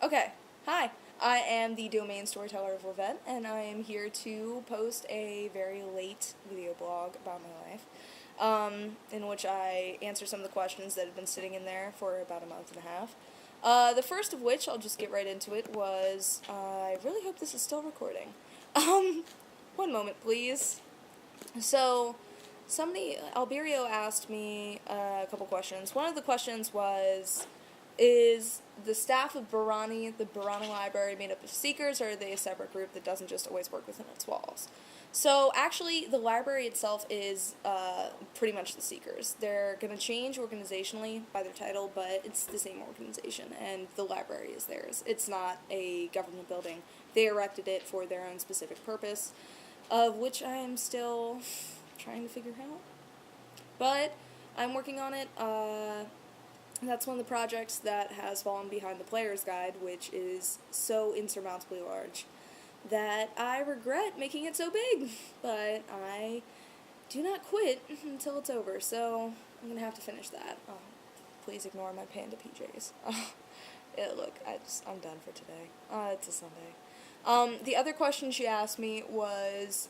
Okay, hi. I am the domain storyteller of Levette, and I am here to post a very late video blog about my life, in which I answer some of the questions that have been sitting in there for about a month and a half. The first of which, I'll just get right into it, was, I really hope this is still recording. Um, one moment, please. So, Alberio asked me a couple questions. One of the questions was, is the staff of the Barani Library, made up of Seekers, or are they a separate group that doesn't just always work within its walls? So, actually, the library itself is pretty much the Seekers. They're going to change organizationally by their title, but it's the same organization, and the library is theirs. It's not a government building. They erected it for their own specific purpose, of which I am still trying to figure out. But I'm working on it. That's one of the projects that has fallen behind the player's guide, which is so insurmountably large that I regret making it so big. But I do not quit until it's over, so I'm going to have to finish that. Oh, please ignore my panda PJs. Look, I'm done for today. It's a Sunday. The other question she asked me was,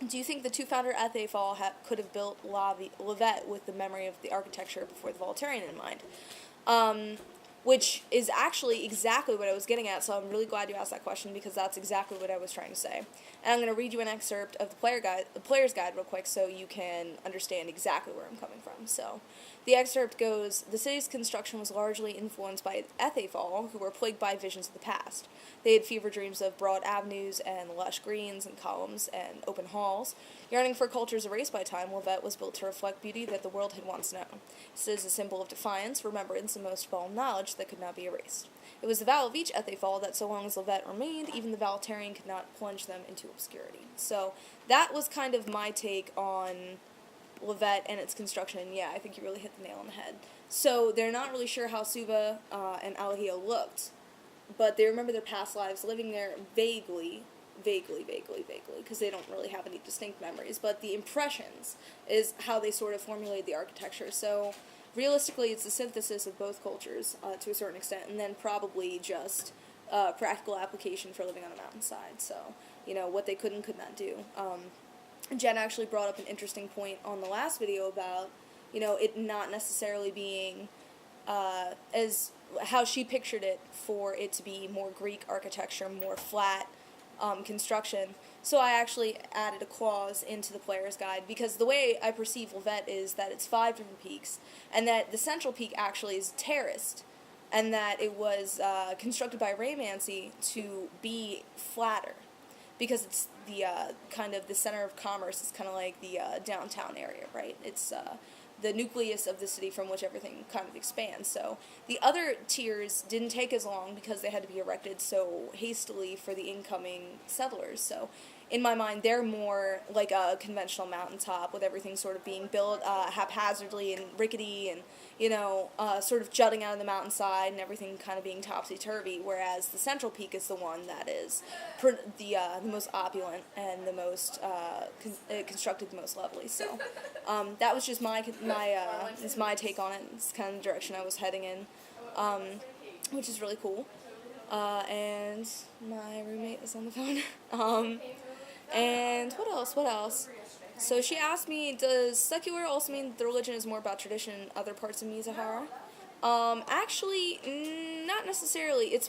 do you think the two-founder Athefall could have built Levette with the memory of the architecture before the Voltarian in mind? Which is actually exactly what I was getting at, so I'm really glad you asked that question, because that's exactly what I was trying to say. And I'm going to read you an excerpt of the player's guide real quick so you can understand exactly where I'm coming from. So, the excerpt goes, the city's construction was largely influenced by Athefall, who were plagued by visions of the past. They had fever dreams of broad avenues and lush greens and columns and open halls. Yearning for cultures erased by time, Levette was built to reflect beauty that the world had once known. It is a symbol of defiance, remembrance, and most of all, knowledge that could not be erased. It was the vow of each Athefall that so long as Levette remained, even the Voltarian could not plunge them into obscurity. So that was kind of my take on Levette and its construction, and yeah, I think you really hit the nail on the head. So they're not really sure how Suva and Alahia looked, but they remember their past lives living there vaguely, because they don't really have any distinct memories, but the impressions is how they sort of formulate the architecture. So realistically, it's a synthesis of both cultures to a certain extent, and then probably just practical application for living on a mountainside. So, what they could and could not do. Jen actually brought up an interesting point on the last video about, it not necessarily being as how she pictured it, for it to be more Greek architecture, more flat construction. So I actually added a clause into the player's guide, because the way I perceive Levette is that it's 5 different peaks, and that the central peak actually is terraced, and that it was constructed by Raymancy to be flatter, because it's the kind of the center of commerce. It's kind of like the downtown area, right? It's the nucleus of the city from which everything kind of expands. So the other tiers didn't take as long because they had to be erected so hastily for the incoming settlers. So in my mind, they're more like a conventional mountaintop, with everything sort of being built haphazardly and rickety, and sort of jutting out of the mountainside, and everything kind of being topsy-turvy, whereas the central peak is the one that is the most opulent and the most constructed the most lovely. So that was just my take on it. It's kind of the direction I was heading in, which is really cool. And my roommate is on the phone. And what else? So she asked me, does secular also mean that the religion is more about tradition in other parts of Mizahara? Actually, not necessarily. It's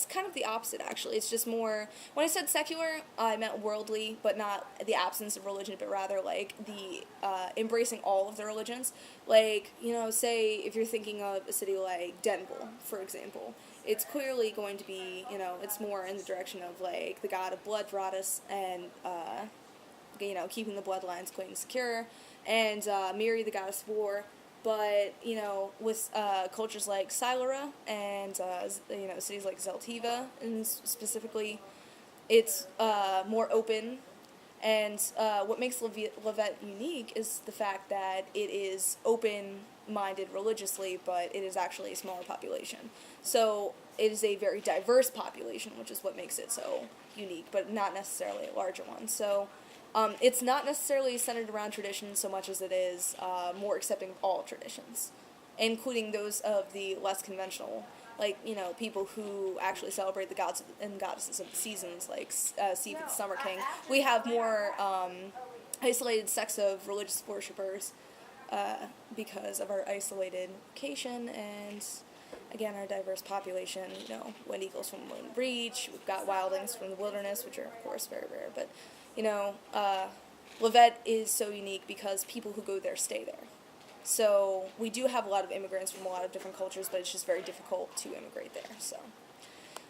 kind of the opposite, actually. It's just more, when I said secular, I meant worldly, but not the absence of religion, but rather, like, the, embracing all of the religions. Like, say, if you're thinking of a city like Denville, for example, it's clearly going to be, it's more in the direction of, like, the god of blood, Radis, and, keeping the bloodlines clean and secure, and Miri, the goddess of war. But, with cultures like Silura and, cities like Zeltiva, and specifically, it's more open. And what makes Levette unique is the fact that it is open-minded religiously, but it is actually a smaller population. So it is a very diverse population, which is what makes it so unique, but not necessarily a larger one. So it's not necessarily centered around tradition so much as it is more accepting of all traditions, including those of the less conventional like, people who actually celebrate the gods and goddesses of the seasons, like Steve the Summer King. We have more isolated sects of religious worshippers because of our isolated location and, again, our diverse population. Wind eagles from Wind Reach. We've got wildlings from the wilderness, which are, of course, very rare. But, Levette is so unique because people who go there stay there. So we do have a lot of immigrants from a lot of different cultures, but it's just very difficult to immigrate there. So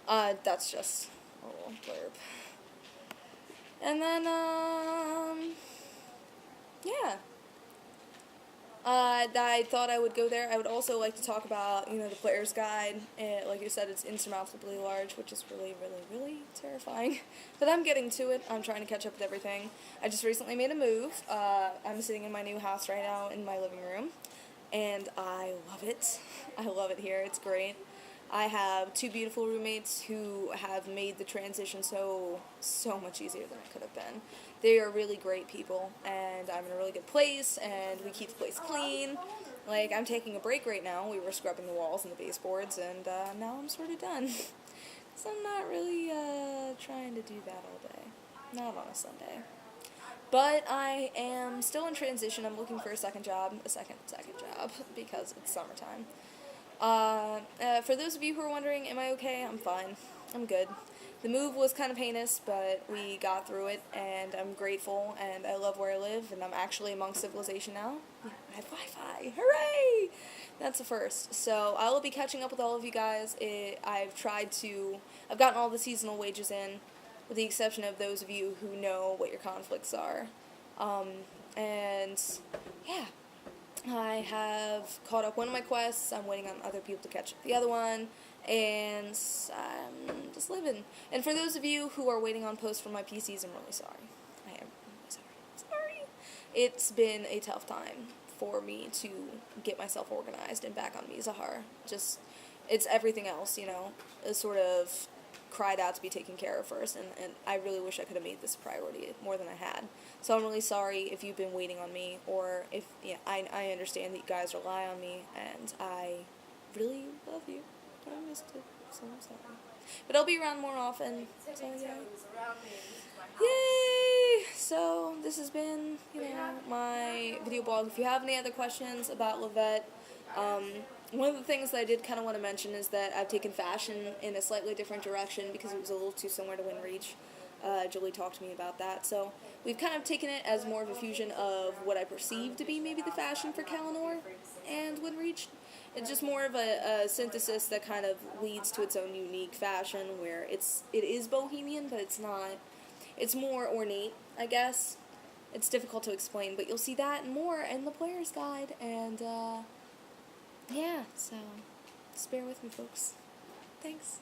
that's just a little blurb. And then, yeah. I thought I would go there. I would also like to talk about, the player's guide. And like you said, it's insurmountably large, which is really, really, really terrifying. But I'm getting to it. I'm trying to catch up with everything. I just recently made a move. I'm sitting in my new house right now in my living room, and I love it. I love it here. It's great. I have 2 beautiful roommates who have made the transition so much easier than it could have been. They are really great people, and I'm in a really good place, and we keep the place clean. Like, I'm taking a break right now. We were scrubbing the walls and the baseboards, and now I'm sort of done. So I'm not really trying to do that all day. Not on a Sunday. But I am still in transition. I'm looking for a second job, second job, because it's summertime. For those of you who are wondering, am I okay? I'm fine. I'm good. The move was kind of heinous, but we got through it, and I'm grateful, and I love where I live, and I'm actually amongst civilization now. I have Wi-Fi. Hooray! That's a first. So I will be catching up with all of you guys. I've gotten all the seasonal wages in, with the exception of those of you who know what your conflicts are. And yeah. I have caught up one of my quests. I'm waiting on other people to catch up the other one, and I'm just living. And for those of you who are waiting on posts from my PCs, I'm really sorry. I am really sorry. It's been a tough time for me to get myself organized and back on Mizahar. It's everything else, It sort of cried out to be taken care of first, and I really wish I could have made this a priority more than I had. So I'm really sorry if you've been waiting on me, or if, I understand that you guys rely on me, and I really love you. I missed it, so I'm sorry. But I'll be around more often, so yeah. Yay! So this has been, my video blog. If you have any other questions about Levette, one of the things that I did kind of want to mention is that I've taken fashion in a slightly different direction because it was a little too similar to Wind Reach. Julie talked to me about that. So we've kind of taken it as more of a fusion of what I perceive to be maybe the fashion for Kalinor and Wind Reach. It's just more of a synthesis that kind of leads to its own unique fashion where it is bohemian, but it's not. It's more ornate, I guess. It's difficult to explain, but you'll see that and more in the player's guide. And, yeah, so just bear with me, folks. Thanks.